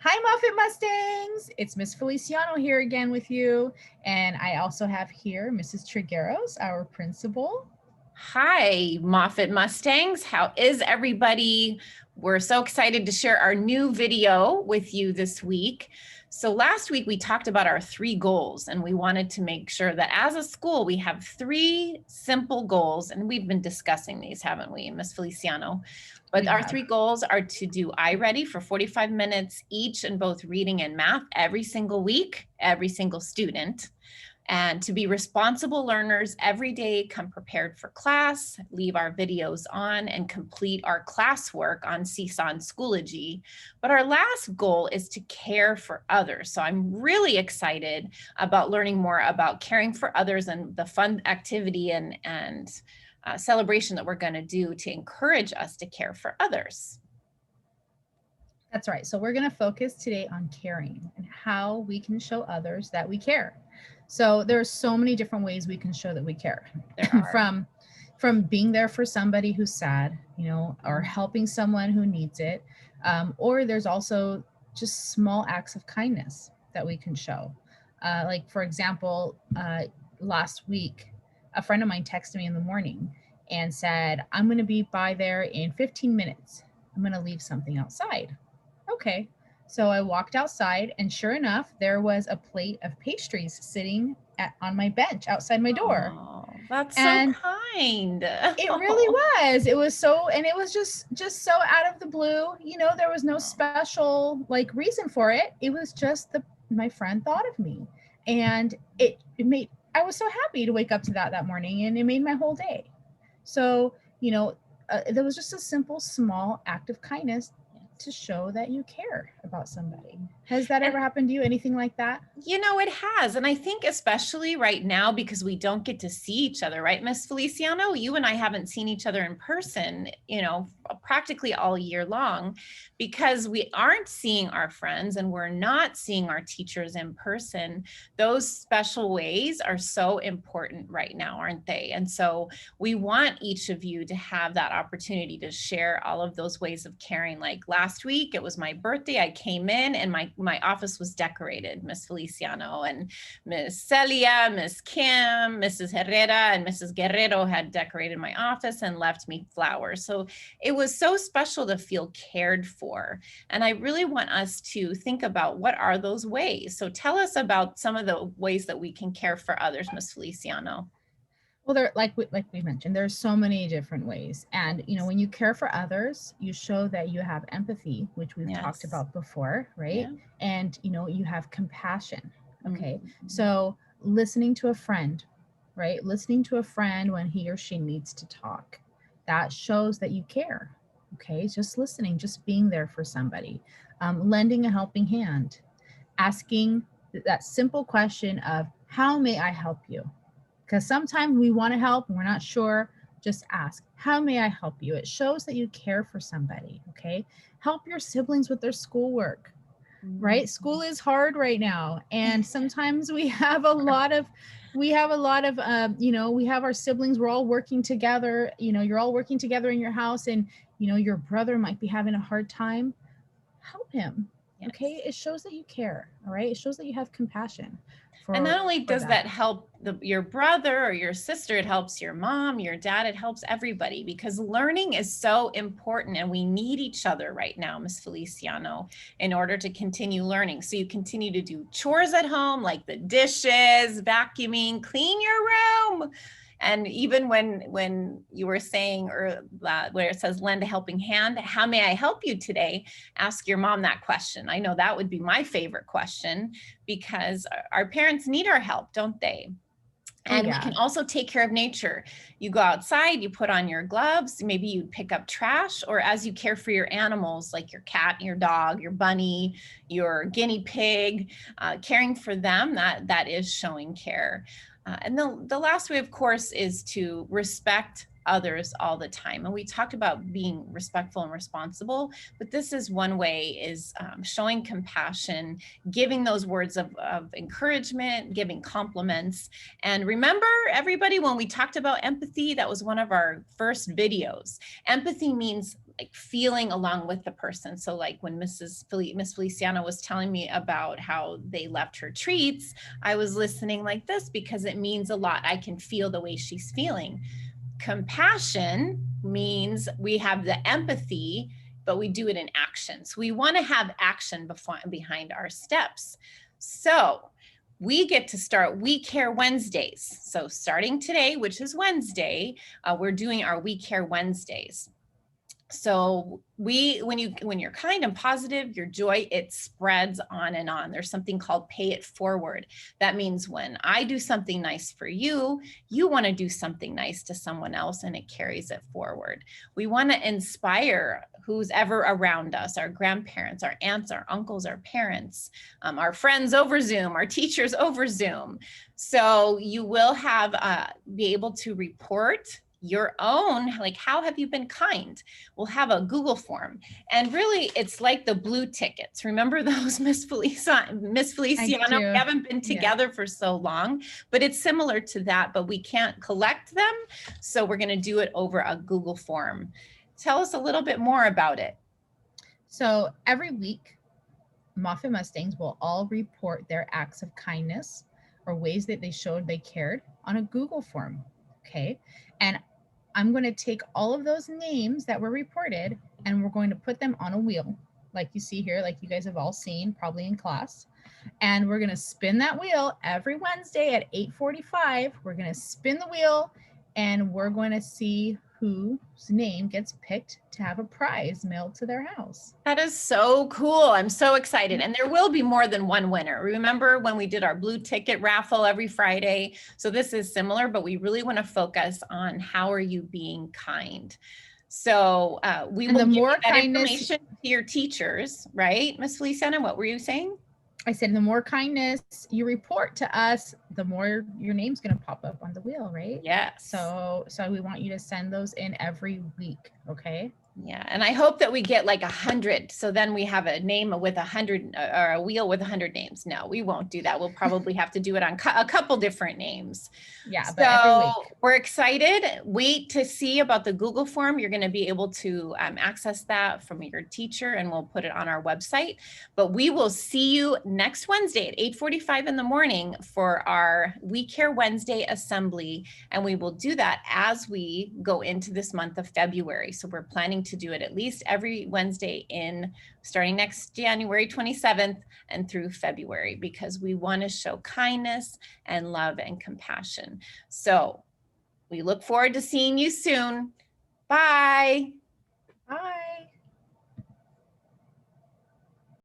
Hi, Moffitt Mustangs. It's Miss Feliciano here again with you. And I also have here Mrs. Trigueros, our principal. Hi, Moffitt Mustangs. How is everybody? We're so excited to share our new video with you this week. So last week we talked about our 3 goals, and we wanted to make sure that as a school we have 3 simple goals, and we've been discussing these, haven't we, Miss Feliciano? But We our have. 3 goals are to do iReady for 45 minutes each in both reading and math every single week, every single student. And to be responsible learners every day, come prepared for class, leave our videos on, and complete our classwork on Seesaw and Schoology. But our last goal is to care for others. So I'm really excited about learning more about caring for others and the fun activity and celebration that we're going to do to encourage us to care for others. That's right. So we're going to focus today on caring and how we can show others that we care. So there's so many different ways we can show that we care. From being there for somebody who's sad, or helping someone who needs it. Or there's also just small acts of kindness that we can show. Like, for example, last week, a friend of mine texted me in the morning and said, I'm going to be by there in 15 minutes. I'm going to leave something outside. Okay. So I walked outside, and sure enough, there was a plate of pastries sitting on my bench outside my door. Oh, that's And so kind. it really was. It was so, and it was just so out of the blue. There was no special reason for it. It was just my friend thought of me, and it made. I was so happy to wake up to that morning, and it made my whole day. So there was just a simple, small act of kindness to show that you care about somebody. Has that ever happened to you? Anything like that? It has. And I think especially right now, because we don't get to see each other, right, Miss Feliciano? You and I haven't seen each other in person, practically all year long, because we aren't seeing our friends and we're not seeing our teachers in person. Those special ways are so important right now, aren't they? And so we want each of you to have that opportunity to share all of those ways of caring. Like last week, it was my birthday. I came in and my office was decorated, Miss Feliciano, and Miss Celia, Miss Kim, Mrs. Herrera, and Mrs. Guerrero had decorated my office and left me flowers. So it was so special to feel cared for. And I really want us to think about what are those ways. So tell us about some of the ways that we can care for others, Miss Feliciano. Well, like we mentioned, there's so many different ways. And, when you care for others, you show that you have empathy, which we've talked about before, right? Yeah. And, you have compassion. Okay. Mm-hmm. So listening to a friend, right? Listening to a friend when he or she needs to talk, that shows that you care. Okay. Just listening, just being there for somebody, lending a helping hand, asking that simple question of, how may I help you? Because sometimes we want to help and we're not sure. Just ask, how may I help you? It shows that you care for somebody. Okay. Help your siblings with their schoolwork, right? School is hard right now. And sometimes we have a lot of, we have our siblings, we're all working together. You're all working together in your house, and, your brother might be having a hard time. Help him. Yes. Okay. It shows that you care. All right. It shows that you have compassion. And not only does that help your brother or your sister, it helps your mom, your dad, it helps everybody, because learning is so important and we need each other right now, Miss Feliciano, in order to continue learning. So you continue to do chores at home, like the dishes, vacuuming, clean your room. And even when you were saying, or where it says lend a helping hand, how may I help you today? Ask your mom that question. I know that would be my favorite question, because our parents need our help, don't they? And we can also take care of nature. You go outside, you put on your gloves, maybe you pick up trash, or as you care for your animals, like your cat, your dog, your bunny, your guinea pig, caring for them, that is showing care. And the last way, of course, is to respect others all the time. And we talked about being respectful and responsible, but this is one way, is showing compassion, giving those words of encouragement, giving compliments. And remember, everybody, when we talked about empathy, that was one of our first videos. Empathy means like feeling along with the person. So like when Miss Feliciano was telling me about how they left her treats, I was listening like this because it means a lot. I can feel the way she's feeling. Compassion means we have the empathy, but we do it in action. So we want to have action behind our steps. So we get to start We Care Wednesdays. So starting today, which is Wednesday, we're doing our We Care Wednesdays. So when you're kind and positive, your joy, it spreads on and on. There's something called pay it forward. That means when I do something nice for you, you want to do something nice to someone else, and it carries it forward. We want to inspire who's ever around us, our grandparents, our aunts, our uncles, our parents, our friends over Zoom, our teachers over Zoom. So you will be able to report your own, like, how have you been kind? We'll have a Google form. And really, it's like the blue tickets. Remember those, Miss Feliciano? We haven't been together for so long, but it's similar to that, but we can't collect them. So we're going to do it over a Google form. Tell us a little bit more about it. So every week, Moffitt Mustangs will all report their acts of kindness or ways that they showed they cared on a Google form. Okay. And I'm going to take all of those names that were reported and we're going to put them on a wheel, like you see here, like you guys have all seen probably in class. And we're going to spin that wheel every Wednesday at 8:45. We're going to spin the wheel and we're going to see whose name gets picked to have a prize mailed to their house. That is so cool. I'm so excited. And there will be more than one winner. Remember when we did our blue ticket raffle every Friday? So this is similar, but we really want to focus on how are you being kind. So we will give that information to your teachers, right? Miss Feliciana, what were you saying? I said, the more kindness you report to us, the more your name's going to pop up on the wheel, right? Yes. So we want you to send those in every week. Okay. Yeah. And I hope that we get like 100. So then we have a name with 100 or a wheel with 100 names. No, we won't do that. We'll probably have to do it on a couple different names. Yeah. But every week. We're excited. Wait to see about the Google form. You're going to be able to access that from your teacher and we'll put it on our website. But we will see you next Wednesday at 8:45 in the morning for our We Care Wednesday assembly. And we will do that as we go into this month of February. So we're planning to do it at least every Wednesday starting next January 27th and through February, because we want to show kindness and love and compassion. So we look forward to seeing you soon. Bye. Bye.